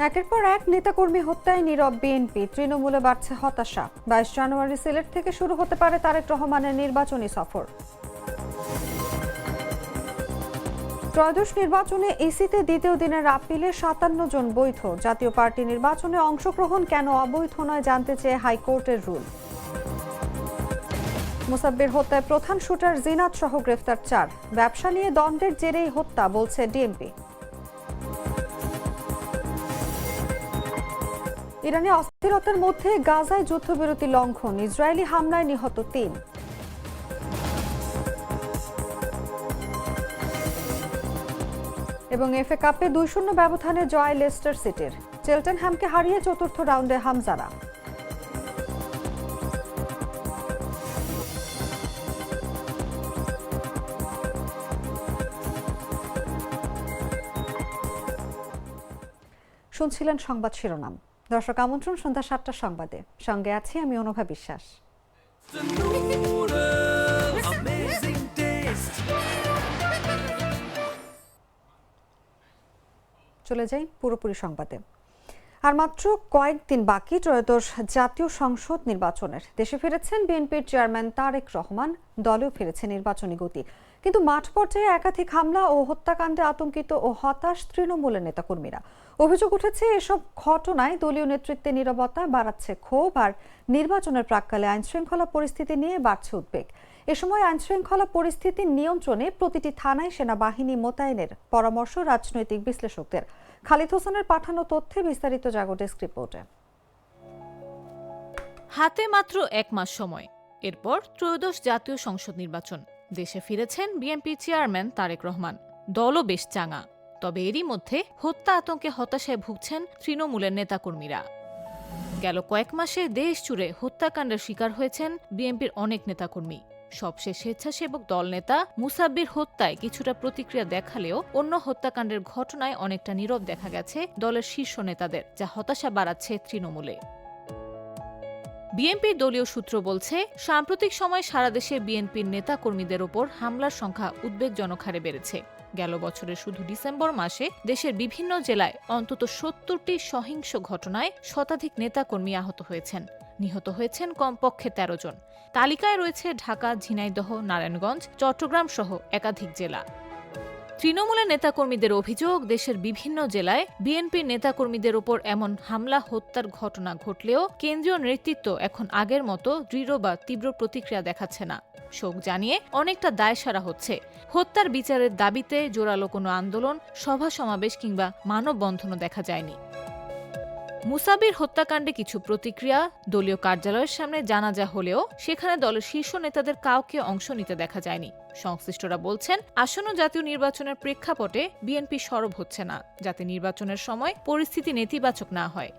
একের পর এক নেতাকর্মী হত্যায় নীরব বিএনপি, তৃণমূলে বাড়ছে হতাশা। 22 জানুয়ারি সিলেট থেকে শুরু হতে পারে তারেক রহমানের নির্বাচনী সফর। ত্রয়োদশ নির্বাচনে ইসিতে দ্বিতীয় দিনের আপিলে 57 জন বৈধ। জাতীয় পার্টি নির্বাচনে অংশগ্রহণ কেন অবৈধ নয় জানতে চেয়ে হাইকোর্টের রুল। মুসাব্বির হত্যায় প্রধান শুটার জিনাত সহ গ্রেফতার 4। ব্যবসা নিয়ে দ্বন্দ্বের জেরেই হত্যা বলছে ডিএমপি। ইরানি অস্থিরতার মধ্যে গাজায় যুদ্ধবিরতি লঙ্ঘন, ইসরায়েলি হামলায় নিহত 3। এবং এফএ কাপে 2-0 ব্যবধানে জয় লেস্টার সিটির। চেলটেনহ্যামকে হারিয়ে চতুর্থ রাউন্ডে হামজারা। শুনছিলেন সংবাদ শিরোনাম। দর্শক আমন্ত্রণ সন্ধ্যা 7টার সংবাদে, সঙ্গে আছি আমি অনুভা বিশ্বাস। চলে যাই পুরোপুরি সংবাদে। আর মাত্র কয়েকদিন বাকি ত্রয়োদশ জাতীয় সংসদ নির্বাচনের। দেশে ফিরেছেন বিএনপির চেয়ারম্যান তারেক রহমান, দলেও ফিরেছে নির্বাচনী গতি। কিন্তু মাঠ পর্যায়ে একাধিক হামলা ও হত্যাকাণ্ডে আতঙ্কিত ও হতাশ তৃণমূলের নেতাকর্মীরা। অভিযোগ উঠেছে এসব ঘটনায় দলীয় নেতৃত্বে নীরবতা বাড়াচ্ছে ক্ষোভ, আর নির্বাচনের প্রাক্কালে আইনশৃঙ্খলা পরিস্থিতি নিয়ে বাড়ছে উদ্বেগ। এ সময় আইনশৃঙ্খলা পরিস্থিতি নিয়ন্ত্রণে প্রতিটি থানায় সেনাবাহিনী মোতায়েনের পরামর্শ রাজনৈতিক বিশ্লেষকদের। খালিদ হোসেনের পাঠানো তথ্যে বিস্তারিত জাগো ডেস্ক রিপোর্টে। হাতে মাত্র 1 মাস সময়, এরপর ত্রয়োদশ জাতীয় সংসদ নির্বাচন। দেশে ফিরেছেন বিএনপি চেয়ারম্যান তারেক রহমান, দলও বেশ চাঙা। তবে এরই মধ্যে হত্যা আতঙ্কে হতাশায় ভুগছেন তৃণমূলের নেতাকর্মীরা। গেল কয়েক মাসে দেশ জুড়ে হত্যাকাণ্ডের শিকার হয়েছেন বিএনপির অনেক নেতাকর্মী। সবশেষ স্বেচ্ছাসেবক দল নেতা মুসাব্বির হত্যায় কিছুটা প্রতিক্রিয়া দেখালেও অন্য হত্যাকাণ্ডের ঘটনায় অনেকটা নীরব দেখা গেছে দলের শীর্ষ নেতাদের, যা হতাশা বাড়াচ্ছে তৃণমূলে। বিএনপির দলীয় সূত্র বলছে, সাম্প্রতিক সময় সারা দেশে বিএনপির নেতাকর্মীদের ওপর হামলার সংখ্যা উদ্বেগজনক হারে বেড়েছে। গেল বছরের শুধু ডিসেম্বর মাসে দেশের বিভিন্ন জেলায় অন্তত 70টি সহিংস ঘটনায় শতাধিক নেতাকর্মী আহত হয়েছেন। নিহত হয়েছেন কমপক্ষে 13 জন। তালিকায় রয়েছে ঢাকা, ঝিনাইদহ, নারায়ণগঞ্জ, চট্টগ্রাম সহ একাধিক জেলা। তৃণমূলের নেতাকর্মীদের অভিযোগ, দেশের বিভিন্ন জেলায় বিএনপির নেতাকর্মীদের ওপর এমন হামলা হত্যার ঘটনা ঘটলেও কেন্দ্রীয় নেতৃত্ব এখন আগের মতো দৃঢ় বা তীব্র প্রতিক্রিয়া দেখাচ্ছে না। শোক জানিয়ে অনেকটা দায়সারা হচ্ছে। হত্যার বিচারের দাবিতে জোরালো কোনো আন্দোলন, সভা সমাবেশ কিংবা মানববন্ধনও দেখা যায়নি। মুসাব্বির হত্যাকাণ্ডে কিছু প্রতিক্রিয়া দলীয় কার্যালয়ের সামনে জানাজা হলেও সেখানে দলের শীর্ষ নেতাদের কাউকে অংশ নিতে দেখা যায়নি। সংশ্লিষ্টরা বলছেন, আসন্ন জাতীয় নির্বাচনের প্রেক্ষাপটে বিএনপি সরব হচ্ছে না, যাতে নির্বাচনের সময় পরিস্থিতি নেতিবাচক না হয়।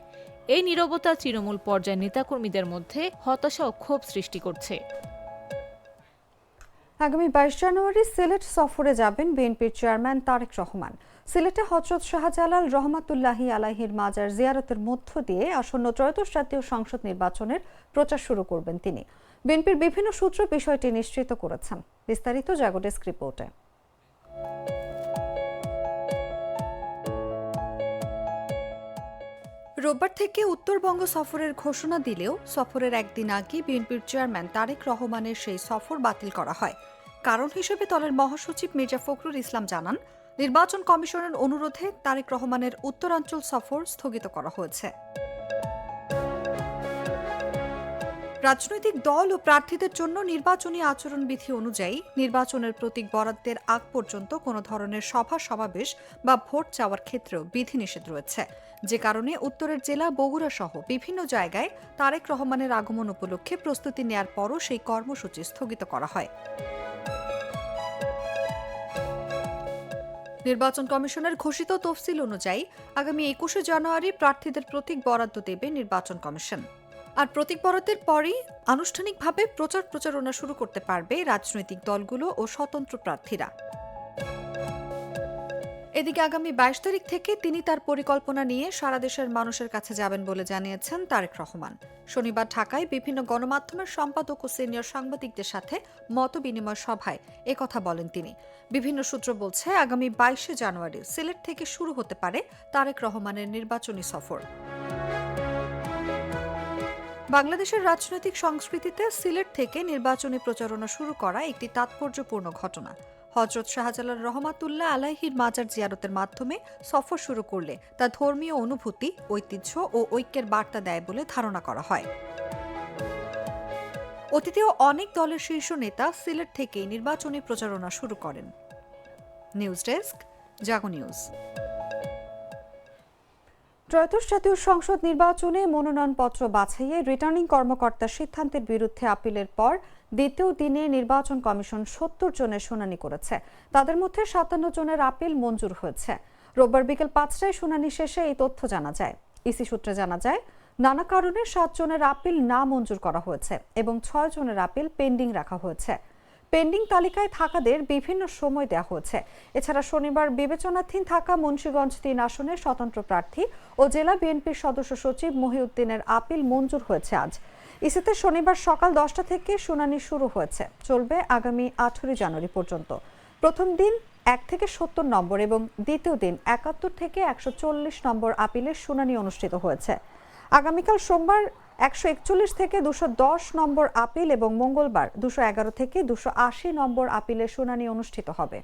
এই নীরবতা তৃণমূল পর্যায়ের নেতাকর্মীদের মধ্যে হতাশা ও ক্ষোভ সৃষ্টি করছে। আগামী 22 জানুয়ারি সিলেট সফরে যাবেন বিএনপির চেয়ারম্যান তারেক রহমান। সিলেটে হযরত শাহজালাল রহমাতুল্লাহি আলাইহির মাজার জিয়ারতের মধ্য দিয়ে আসন্ন ত্রয়োদশ জাতীয় সংসদ নির্বাচনের প্রচার শুরু করবেন তিনি। বিএনপির বিভিন্ন সূত্র বিষয়টি নিশ্চিত করেছেন। বিস্তারিত জাগো ডেস্ক রিপোর্টে। রোববার থেকে উত্তরবঙ্গ সফরের ঘোষণা দিলেও সফরের একদিন আগে বিএনপির চেয়ারম্যান তারেক রহমানের সেই সফর বাতিল করা হয়। কারণ হিসেবে দলের মহাসচিব মির্জা ফখরুল ইসলাম জানান, নির্বাচন কমিশনের অনুরোধে তারেক রহমানের উত্তরাঞ্চল সফর স্থগিত করা হয়েছে। রাজনৈতিক দল ও প্রার্থীদের জন্য নির্বাচনী আচরণবিধি অনুযায়ী নির্বাচনের প্রতীক বরাদ্দের আগ পর্যন্ত কোনো ধরনের সভা সমাবেশ বা ভোট চাওয়ার ক্ষেত্রেও বিধিনিষেধ রয়েছে, যে কারণে উত্তরের জেলা বগুড়া সহ বিভিন্ন জায়গায় তারেক রহমানের আগমন উপলক্ষে প্রস্তুতি নেয়ার পরও সেই কর্মসূচি স্থগিত করা হয়। নির্বাচন কমিশনের ঘোষিত তফসিল অনুযায়ী আগামী 21 জানুয়ারি প্রার্থীদের প্রতীক বরাদ্দ দেবে নির্বাচন কমিশন। আর প্রতীক বরাদ্দের পরই আনুষ্ঠানিকভাবে প্রচারণা শুরু করতে পারবে রাজনৈতিক দলগুলো ও স্বতন্ত্র প্রার্থীরা। এদিকে আগামী ২২ তারিখ থেকে তিনি তার পরিকল্পনা নিয়ে সারা দেশের মানুষের কাছে যাবেন বলে জানিয়েছেন তারেক রহমান। শনিবার ঢাকায় বিভিন্ন গণমাধ্যমের সম্পাদক ও সিনিয়র সাংবাদিকদের সাথে মতবিনিময় সভায় একথা বলেন তিনি। বিভিন্ন সূত্র বলছে, আগামী ২২শে জানুয়ারি সিলেট থেকে শুরু হতে পারে তারেক রহমানের নির্বাচনী সফর। বাংলাদেশের রাজনৈতিক সংস্কৃতিতে সিলেট থেকে নির্বাচনী প্রচারণা শুরু করা একটি তাৎপর্যপূর্ণ ঘটনা। হযরত শাহজালাল রহমাতুল্লাহ আলাইহির মাজার জিয়ারতের মাধ্যমে সফর শুরু করলে তা ধর্মীয় অনুভূতি, ঐতিহ্য ও ঐক্যের বার্তা দেয় বলে ধারণা করা হয়। অতীতেও অনেক দলের শীর্ষ নেতা সিলেট থেকেই নির্বাচনী প্রচারণা শুরু করেন। নিউজ ডেস্ক, জাগো নিউজ। ত্রয়োদশ জাতীয় সংসদ নির্বাচনে মনোনয়নপত্র বাছাইয়ে রিটার্নিং কর্মকর্তার সিদ্ধান্তের বিরুদ্ধে আপিলের পর দ্বিতীয় দিনে নির্বাচন কমিশন ৭০ জনের শুনানি করেছে। তাদের মধ্যে ৫৭ জনের আপিল মঞ্জুর হয়েছে। রোববার বিকেল ৫টায় শুনানি শেষে এই তথ্য জানা যায়। ইসি সূত্রে জানা যায়, নানা কারণে ৭ জনের আপিল না মঞ্জুর করা হয়েছে এবং ৬ জনের আপিল পেন্ডিং রাখা হয়েছে। পেন্ডিং তালিকায় থাকাদের বিভিন্ন সময় দেওয়া হয়েছে। এছাড়া শনিবার বিবেচনাধীন থাকা মুন্সিগঞ্জ ৩ আসনের স্বতন্ত্র প্রার্থী ও জেলা বিএনপির সদস্য সচিব মহিউদ্দিনের আপিল মঞ্জুর হয়েছে আজ। ইসিতে শনিবার সকাল ১০টা থেকে শুনানি শুরু হয়েছে, চলবে আগামী ১৮ জানুয়ারি পর্যন্ত। প্রথম দিন ১ থেকে ৭০ নম্বর এবং দ্বিতীয় দিন ৭১ থেকে ১৪০ নম্বর আপিলের শুনানি অনুষ্ঠিত হয়েছে। আগামীকাল সোমবার ১৪১ থেকে ২১০ নম্বর আপিল এবং মঙ্গলবার ২১১ থেকে ২৮০ নম্বর আপিলের শুনানি অনুষ্ঠিত হবে।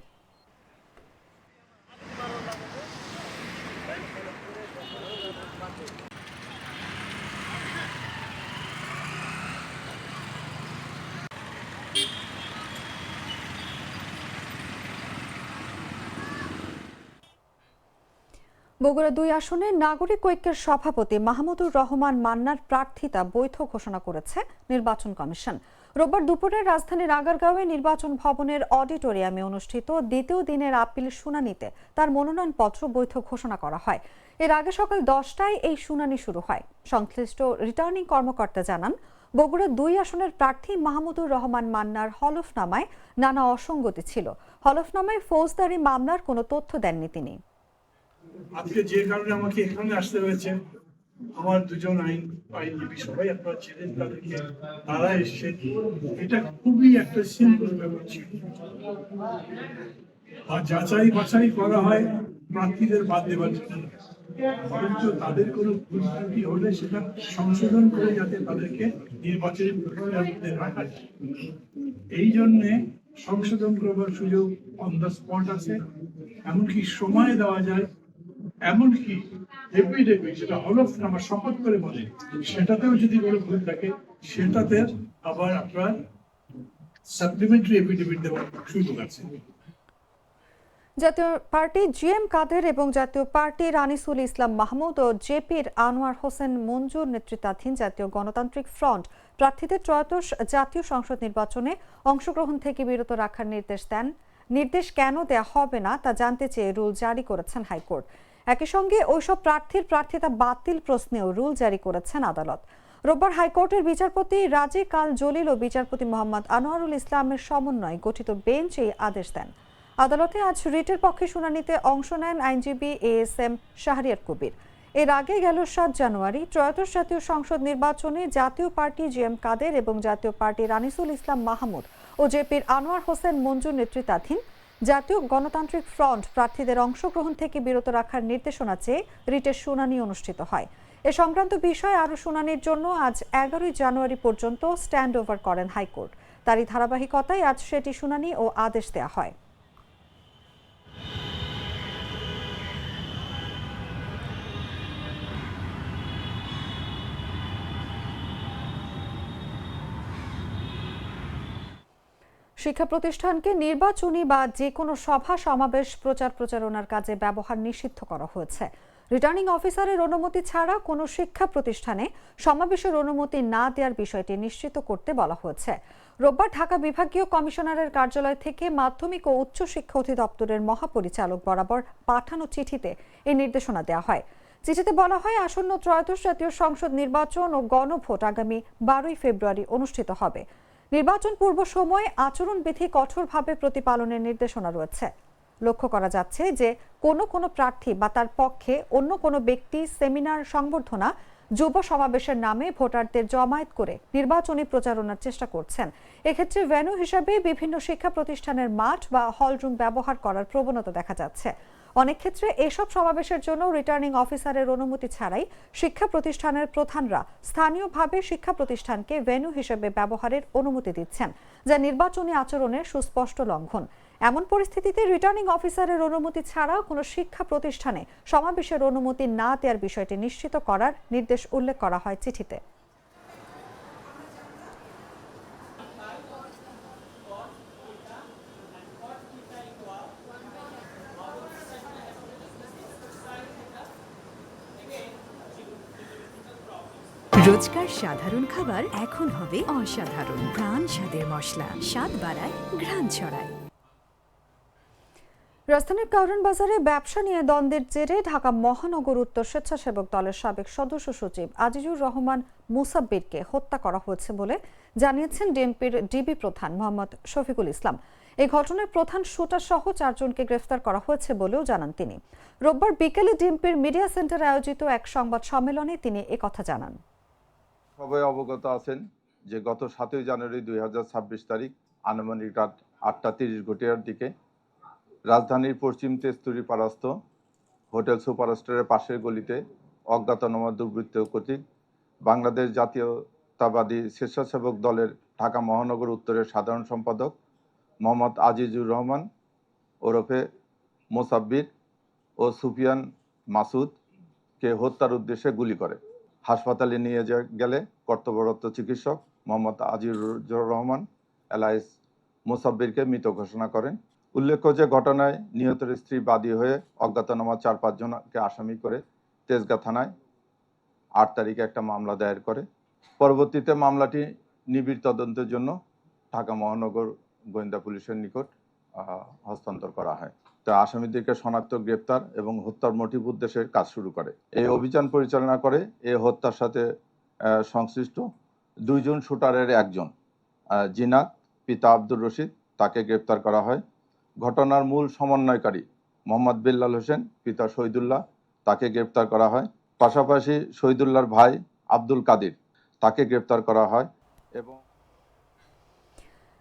বগুড়া ২ আসনে নাগরিক ঐক্যের সভাপতি মাহমুদুর রহমান মান্নার প্রার্থিতা বৈধ ঘোষণা করেছে নির্বাচন কমিশন। রোববার দুপুরে রাজধানীর আগারগাঁওয়ে নির্বাচন ভবনের অডিটোরিয়ামে অনুষ্ঠিত দ্বিতীয় দিনের আপিল শুনানিতে তার মনোনয়নপত্র বৈধ ঘোষণা করা হয়। এর আগে সকাল ১০টায় এই শুনানি শুরু হয়। সংশ্লিষ্ট রিটার্নিং কর্মকর্তা জানান, বগুড়া ২ আসনের প্রার্থী মাহমুদুর রহমান মান্নার হলফনামায় নানা অসঙ্গতি ছিল। হলফনামায় ফৌজদারি মামলার কোনো তথ্য দেননি তিনি। আজকে যে কারণে আমাকে এখানে আসতে হয়েছে, আমার দুজন আইনজীবী সবাই আপনারা ছিলেন, তাদেরকে তারা এসছে। এটা খুবই একটা সিম্পল ব্যাপার ছিল। আর যাচাই বাছাই করা হয় প্রার্থীদের বাদ দেওয়ার জন্য, বরঞ্চ তাদের কোনো ভুল ত্রুটি হলে সেটা সংশোধন করে যাতে তাদেরকে নির্বাচনী প্রক্রিয়ার মধ্যে রাখা যায়। এই জন্যে সংশোধন করবার সুযোগ অন দ্য স্পট আছে, এমনকি সময় দেওয়া যায়, এমনকি এফিডেভিট, যেটা হলফনামা শপথ করে বলে, সেটাতেও যদি কোনো ভুল থাকে সেটাতে আবার আপনার সাপ্লিমেন্টারি এফিডেভিট দেওয়ার সুযোগ আছে। জাতীয় পার্টি জিএম কাদের এবং জাতীয় পার্টির আনিসুল ইসলাম মাহমুদ ও জেপির আনোয়ার হোসেন মঞ্জুর নেতৃত্বাধীন জাতীয় গণতান্ত্রিক ফ্রন্ট প্রার্থীদের ত্রয়োদশ জাতীয় সংসদ নির্বাচনে অংশগ্রহণ থেকে বিরত রাখার নির্দেশ দেন। নির্দেশ কেন দেয়া হবে না তা জানতে চেয়ে রুল জারি করেছেন হাইকোর্ট। একই সঙ্গে ওইসব প্রার্থীর প্রার্থিতা বাতিল প্রশ্নেও রুল জারি করেছেন আদালত। রোববার হাইকোর্টের বিচারপতি রাজিক আল জলিল ও বিচারপতি মোহাম্মদ আনোয়ারুল ইসলামের সমন্বয়ে গঠিত বেঞ্চ এই আদেশ দেন। আদালতে আজ রিটের পক্ষে শুনানিতে অংশ নেন আইনজীবী এএসএম শাহরিয়ার কবির। এর আগে গেল ৭ জানুয়ারি ত্রয়োদশ জাতীয় সংসদ নির্বাচনে জাতীয় পার্টি জিএম কাদের এবং জাতীয় পার্টির আনিসুল ইসলাম মাহমুদ ও জেপির আনোয়ার হোসেন মঞ্জুর নেতৃত্বাধীন জাতীয় গণতান্ত্রিক ফ্রন্ট প্রার্থীদের অংশগ্রহণ থেকে বিরত রাখার নির্দেশনা চেয়ে রিটের শুনানি অনুষ্ঠিত হয়। এ সংক্রান্ত বিষয়ে আরও শুনানির জন্য আজ ১১ জানুয়ারি পর্যন্ত স্ট্যান্ড ওভার করেন হাইকোর্ট। তারই ধারাবাহিকতায় আজ সেটি শুনানি ও আদেশ দেওয়া হয়। শিক্ষা প্রতিষ্ঠানকে নির্বাচনী বা যে কোনো সভা সমাবেশ প্রচার প্রচারণার কাজে ব্যবহার নিষিদ্ধ করা হয়েছে। রিটার্নিং অফিসারের অনুমতি ছাড়া কোনো শিক্ষা প্রতিষ্ঠানে সমাবেশের অনুমতি না দেওয়ার বিষয়টি নিশ্চিত করতে বলা হয়েছে। রোববার ঢাকা বিভাগীয় কমিশনারের কার্যালয় থেকে মাধ্যমিক ও উচ্চ শিক্ষা অধিদপ্তরের মহাপরিচালক বরাবর পাঠানো চিঠিতে এই নির্দেশনা দেওয়া হয়। চিঠিতে বলা হয়, আসন্ন ত্রয়োদশ জাতীয় সংসদ নির্বাচন ও গণভোট আগামী ১২ ফেব্রুয়ারি অনুষ্ঠিত হবে। নির্বাচন পূর্ব সময়ে আচরণবিধি কঠোরভাবে প্রতিপালনের নির্দেশনা রয়েছে। লক্ষ্য করা যাচ্ছে যে কোনো কোনো প্রার্থী বা তার পক্ষে অন্য কোনো ব্যক্তি সেমিনার সংবর্ধনা যুব সমাবেশের নামে ভোটারদের জমায়েত করে নির্বাচনী প্রচারণার চেষ্টা করছেন। এক্ষেত্রে ভেন্যু হিসাবে বিভিন্ন শিক্ষা প্রতিষ্ঠানের মাঠ বা হলরুম ব্যবহার করার প্রবণতা দেখা যাচ্ছে। অনেক ক্ষেত্রে এসব সমাবেশের জন্য রিটার্নিং অফিসারের অনুমতি ছাড়াই শিক্ষা প্রতিষ্ঠানের প্রধানরা স্থানীয়ভাবে শিক্ষা প্রতিষ্ঠানকে ভেন্যু হিসেবে ব্যবহারের অনুমতি দিচ্ছেন, যা নির্বাচনী আচরণের সুস্পষ্ট লঙ্ঘন। এমন পরিস্থিতিতে রিটার্নিং অফিসারের অনুমতি ছাড়া কোনো শিক্ষা প্রতিষ্ঠানে সমাবেশের অনুমতি না দেওয়ার বিষয়টি নিশ্চিত করার নির্দেশ উল্লেখ করা হয় চিঠিতে। রোজকার সাধারণ খাবার এখন হবে অসাধারণ। প্রাণ স্বাদের মশলা, স্বাদ বাড়ায়, ঘ্রাণ ছড়ায়। রাজধানীর কারওয়ান বাজারে ব্যবসা নিয়ে দ্বন্দ্বের জেরে ঢাকা মহানগর উত্তর স্বেচ্ছাসেবক দলের সাবেক সদস্য সচিব আজিজুর রহমান মুসাব্বিরকে হত্যা করা হয়েছে বলে জানিয়েছেন ডিএমপির ডিবি প্রধান মোহাম্মদ শফিকুল ইসলাম। এই ঘটনায় প্রধান শুটার সহ 4 জনকে গ্রেফতার করা হয়েছে বলেও জানান তিনি। রোববার বিকেলে ডিএমপির মিডিয়া সেন্টারে আয়োজিত এক সংবাদ সম্মেলনে তিনি একথা জানান। সবাই অবগত আছেন যে গত 7 জানুয়ারি 2026 তারিখ আনুমানিক রাত 8:30 দিকে রাজধানীর পশ্চিম তেস্তুরি পাড়াস্থ হোটেল সুপারস্টারের পাশের গলিতে অজ্ঞাতনামা দুর্বৃত্ত কর্তৃক বাংলাদেশ জাতীয়তাবাদী স্বেচ্ছাসেবক দলের ঢাকা মহানগর উত্তরের সাধারণ সম্পাদক মোহাম্মদ আজিজুর রহমান ওরফে মোসাব্বির ও সুফিয়ান মাসুদকে হত্যার উদ্দেশ্যে গুলি করে। হাসপাতালে নিয়ে গেলে কর্তব্যরত চিকিৎসক মোহাম্মদ আজিজুর রহমান এলাইস মোসাব্বিরকে মৃত ঘোষণা করেন। উল্লেখ্য যে ঘটনায় নিহতের স্ত্রী বাদী হয়ে অজ্ঞাতনামা 4-5 জনকে আসামি করে তেজগাঁ থানায় 8 তারিখে একটা মামলা দায়ের করে। পরবর্তীতে মামলাটি নিবিড় তদন্তের জন্য ঢাকা মহানগর গোয়েন্দা পুলিশের নিকট হস্তান্তর করা হয়। তা আসামিদেরকে শনাক্ত, গ্রেপ্তার এবং হত্যার মোটিভ উদ্দেশ্যে কাজ শুরু করে। এই অভিযান পরিচালনা করে এই হত্যার সাথে সংশ্লিষ্ট 2 জন শুটারের একজন জিনাত পিতা আব্দুর রশিদ, তাকে গ্রেপ্তার করা হয়। ঘটনার মূল সমন্বয়কারী মোহাম্মদ বিল্লাল হোসেন পিতা শহীদুল্লাহ, তাকে গ্রেপ্তার করা হয়। পাশাপাশি শহীদুল্লাহর ভাই আব্দুল কাদির, তাকে গ্রেপ্তার করা হয়। এবং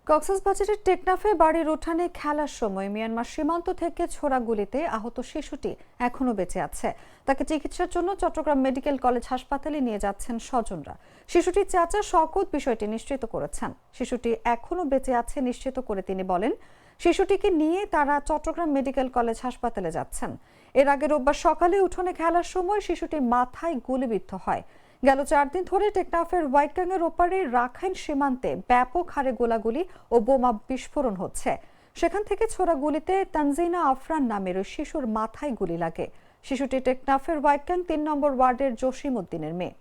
কক্সবাজারের টেকনাফে বাড়ির উঠানে খেলার সময় মিয়ানমার সীমান্ত থেকে ছোড়া গুলিতে আহত শিশুটি এখনো বেঁচে আছে। তাকে চিকিৎসার জন্য চট্টগ্রাম মেডিকেল কলেজ হাসপাতালে নিয়ে যাচ্ছেন স্বজনরা। শিশুটির চাচা শওকত বিষয়টি নিশ্চিত করেছেন। শিশুটি এখনো বেঁচে আছে নিশ্চিত করে তিনি বলেন, শিশুটিকে নিয়ে তারা চট্টগ্রাম মেডিকেল কলেজ হাসপাতালে যাচ্ছেন। এর আগে রোববার সকালে উঠোনে খেলার সময় শিশুটি মাথায় গুলিবিদ্ধ হয়। গেল 4 দিন ধরে টেকনাফের ওয়াইকাঙ্গের ওপারে রাখাইন সীমান্তে ব্যাপক হারে গোলাগুলি ও বোমা বিস্ফোরণ হচ্ছে। সেখান থেকে ছোড়া গুলিতে তানজিনা আফরান নামের ওই শিশুর মাথায় গুলি লাগে। শিশুটি টেকনাফের ওয়াইকাং 3 নম্বর ওয়ার্ডের জসিম উদ্দিনের মেয়ে।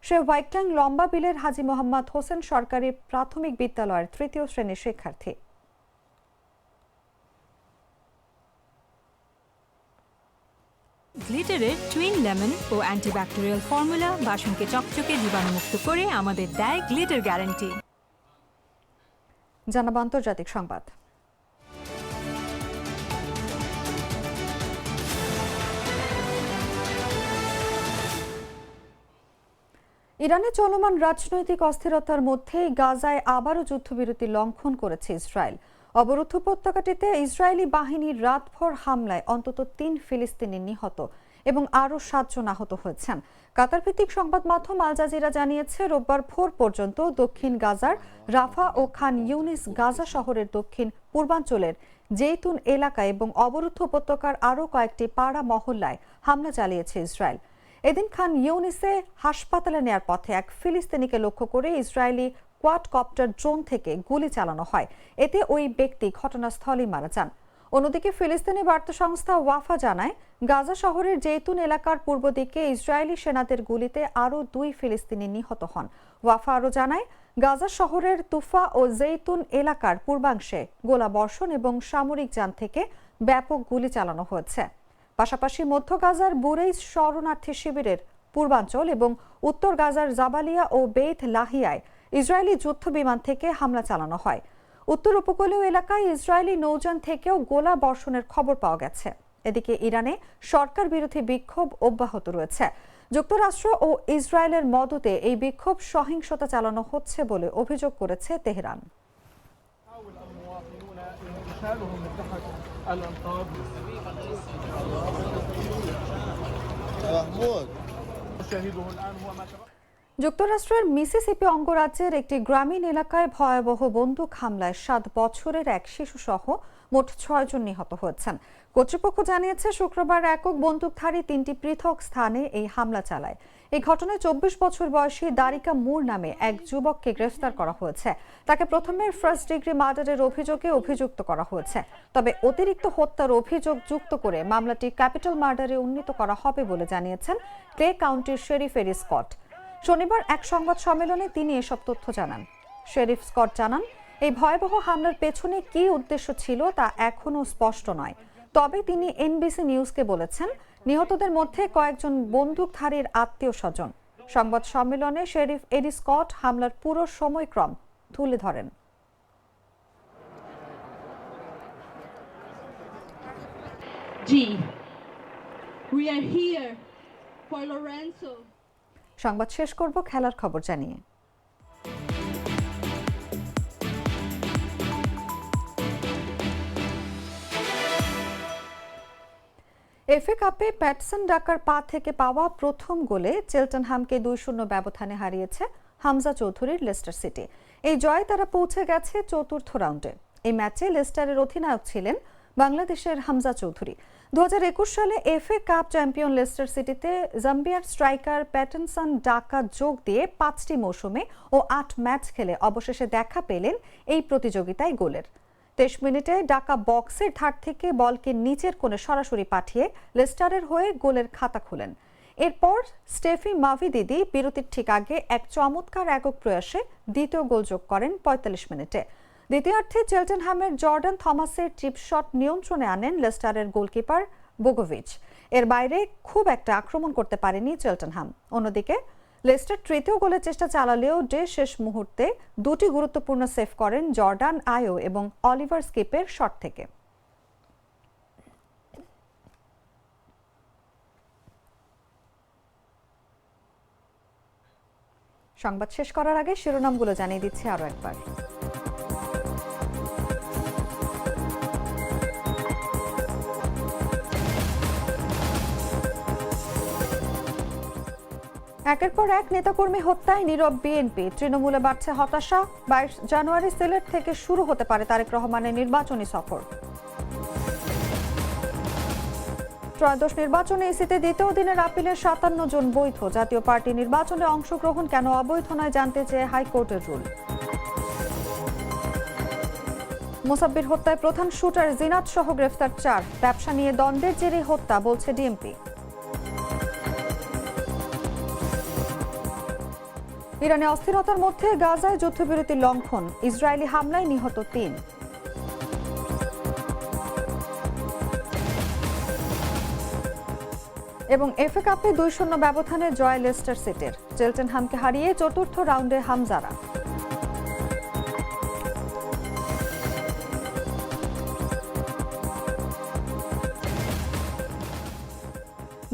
সে ওয়াইকাং লম্বা বিলের হাজী মোহাম্মদ হোসেন সরকারি প্রাথমিক বিদ্যালয়ের 3য় শ্রেণীর শিক্ষার্থী। গ্লিটারের টুইন লেমন ও অ্যান্টিব্যাকটেরিয়াল ফর্মুলা বাসনকে চকচকে জীবাণুমুক্ত করে আমাদের দেয় গ্লিটার গ্যারান্টি। জানাবো আন্তর্জাতিক সংবাদ। ইরানে চলমান রাজনৈতিক অস্থিরতার মধ্যেই গাজায় আবারও যুদ্ধবিরতি লঙ্ঘন করেছে ইসরায়েল। অবরুদ্ধ উপত্যকাটিতে ইসরায়েলি বাহিনীর রাতভর হামলায় অন্তত 3 ফিলিস্তিনি নিহত এবং আরও 7 জন আহত হয়েছেন। কাতার ভিত্তিক সংবাদ মাধ্যম আল জাজিরা জানিয়েছে, রোববার ভোর পর্যন্ত দক্ষিণ গাজার রাফা ও খান ইউনিস, গাজা শহরের দক্ষিণ পূর্বাঞ্চলের জেইতুন এলাকা এবং অবরুদ্ধ উপত্যকার আরও কয়েকটি পাড়া মহল্লায় হামলা চালিয়েছে ইসরায়েল। এদিন খান ইউনিসে হাসপাতালে নেয়ার পথে এক ফিলিস্তিনিকে লক্ষ্য করে ইসরায়েলি কোয়াডকপ্টার ড্রোন থেকে গুলি চালানো হয়। এতে ওই ব্যক্তি ঘটনাস্থলেই মারা যান। অন্যদিকে ফিলিস্তিনি বার্তা সংস্থা ওয়াফা জানায়, গাজা শহরের জেইতুন এলাকার পূর্ব দিকে ইসরায়েলি সেনাদের গুলিতে আরও 2 ফিলিস্তিনি নিহত হন। ওয়াফা আরও জানায়, গাজা শহরের তুফা ও জেইতুন এলাকার পূর্বাংশে গোলাবর্ষণ এবং সামরিক যান থেকে ব্যাপক গুলি চালানো হয়েছে। পাশাপাশি মধ্য গাজার বুরেইজ শরণার্থী শিবিরের পূর্বাঞ্চল এবং উত্তর গাজার জাবালিয়া ও বেইত লাহিয়ায় ইসরায়েলি যুদ্ধ বিমান থেকে হামলা চালানো হয়। উত্তর উপকূলীয় এলাকায় ইসরায়েলি নৌযান থেকেও গোলা বর্ষণের খবর পাওয়া গেছে। এদিকে ইরানে সরকার বিরোধী বিক্ষোভ অব্যাহত রয়েছে। যুক্তরাষ্ট্র ও ইসরায়েলের মদতে এই বিক্ষোভ সহিংসতা চালানো হচ্ছে বলে অভিযোগ করেছে তেহরান। যুক্তরাষ্ট্রের মিসিসিপি অঙ্গরাজ্যের একটি গ্রামীণ এলাকায় ভয়াবহ বন্দুক হামলায় 7 বছরের এক শিশুসহ মোট 6 জন নিহত হয়েছেন। কর্তৃপক্ষ জানিয়েছে শুক্রবার একক বন্দুকধারী 3টি পৃথক স্থানে এই হামলা চালায়। এই ঘটনায় 24 বছর বয়সী দারিকা মুর নামে এক যুবককে গ্রেফতার করা হয়েছে। তাকে প্রথমে ফার্স্ট ডিগ্রি মার্ডারের অভিযোগে অভিযুক্ত করা হয়েছে। তবে অতিরিক্ত হত্যার অভিযোগ যুক্ত করে মামলাটি ক্যাপিটাল মার্ডারে উন্নীত করা হবে বলে জানিয়েছেন ক্লে কাউন্টির শেরিফ এরি স্কট। শনিবার এক সংবাদ সম্মেলনে তিনি এসব তথ্য জানান। শেরিফ স্কট জানান, এই ভয়াবহ হামলার পেছনে কী উদ্দেশ্য ছিল তা এখনও স্পষ্ট নয়। তবে তিনি এনবিসি নিউজকে বলেছেন, নিহতদের মধ্যে কয়েকজন বন্দুকধারীর আত্মীয় স্বজন। সংবাদ সম্মেলনে শেরিফ এরি স্কট হামলার পুরো সময়ক্রম তুলে ধরেন। সংবাদ শেষ করব খেলার খবর জানিয়ে। এফএ কাপে প্যাটসন ডাকার পা থেকে পাওয়া প্রথম গোলে চেলটেনহামকে 2-0 ব্যবধানে হারিয়েছে হামজা চৌধুরীর লেস্টার সিটি। এই জয়ে তারা পৌঁছে গেছে চতুর্থ রাউন্ডে। এই ম্যাচে লেস্টারের অধিনায়ক ছিলেন বাংলাদেশের হামজা চৌধুরী। 2021 সালে এফএ কাপ চ্যাম্পিয়ন লেস্টার সিটিতে জাম্বিয়ার স্ট্রাইকার প্যাটনসন ডাকা যোগ দিয়ে 5টি মৌসুমে ও 8 ম্যাচ খেলে অবশেষে দেখা পেলেন এই প্রতিযোগিতায় গোলের। 23 মিনিটে ডাকা বক্সের ধার থেকে বলকে নিচের কোণে সরাসরি পাঠিয়ে লেস্টারের হয়ে গোলের খাতা খুলেন। এরপর স্টেফি মাভিদিদি বিরতির ঠিক আগে এক চমৎকার একক প্রয়াসে দ্বিতীয় গোল যোগ করেন 45 মিনিটে। দ্বিতীয়ার্ধে চেলটেনহামের জর্ডান থমাসের চিপ শট নিয়ন্ত্রণে আনেন লেস্টারের গোলকিপার বোগোভিচ। এর বাইরে খুব একটা আক্রমণ করতে পারেনি চেলটেনহাম। অন্যদিকে লেস্টার তৃতীয় গোলের চেষ্টা চালালেও শেষ মুহূর্তে 2টি গুরুত্বপূর্ণ সেভ করেন জর্ডান আয়ো এবং অলিভার স্কিপের শট থেকে। সংবাদ শেষ করার আগে শিরোনামগুলো জানিয়ে দিচ্ছি আরো একবার। একের পর এক নেতাকর্মী হত্যায় নীরব বিএনপি, তৃণমূলে বাড়ছে হতাশা। 22 জানুয়ারি সিলেট থেকে শুরু হতে পারে তারেক রহমানের নির্বাচনী সফর। ত্রয়োদশ নির্বাচনে ইসিতে দ্বিতীয় দিনের আপিলের 57 জন বৈধ। জাতীয় পার্টি নির্বাচনে অংশগ্রহণ কেন অবৈধ নয় জানতে চেয়ে হাইকোর্টের রুল। মোসাব্বির হত্যায় প্রধান শুটার জিনাত সহ গ্রেফতার 4। ব্যবসা নিয়ে দ্বন্দ্বের জেরে হত্যা বলছে ডিএমপি। ইরানে অস্থিরতার মধ্যে গাজায় যুদ্ধবিরতি লঙ্ঘন, ইসরায়েলি হামলায় নিহত 3। এবং এফএ কাপে 2-0 ব্যবধানে জয় লেস্টার সিটির। চেলটেনহামকে হারিয়ে চতুর্থ রাউন্ডে হামজারা।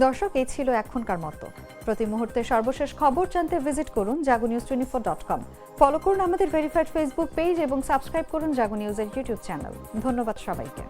দর্শক, এই ছিল এখনকার মতো। প্রতি মুহূর্তে সর্বশেষ খবর জানতে ভিজিট করুন jagunews24.com। ফলো করুন আমাদের ভেরিফাইড ফেসবুক পেজ এবং সাবস্ক্রাইব করুন জাগো নিউজের ইউটিউব চ্যানেল। ধন্যবাদ সবাইকে।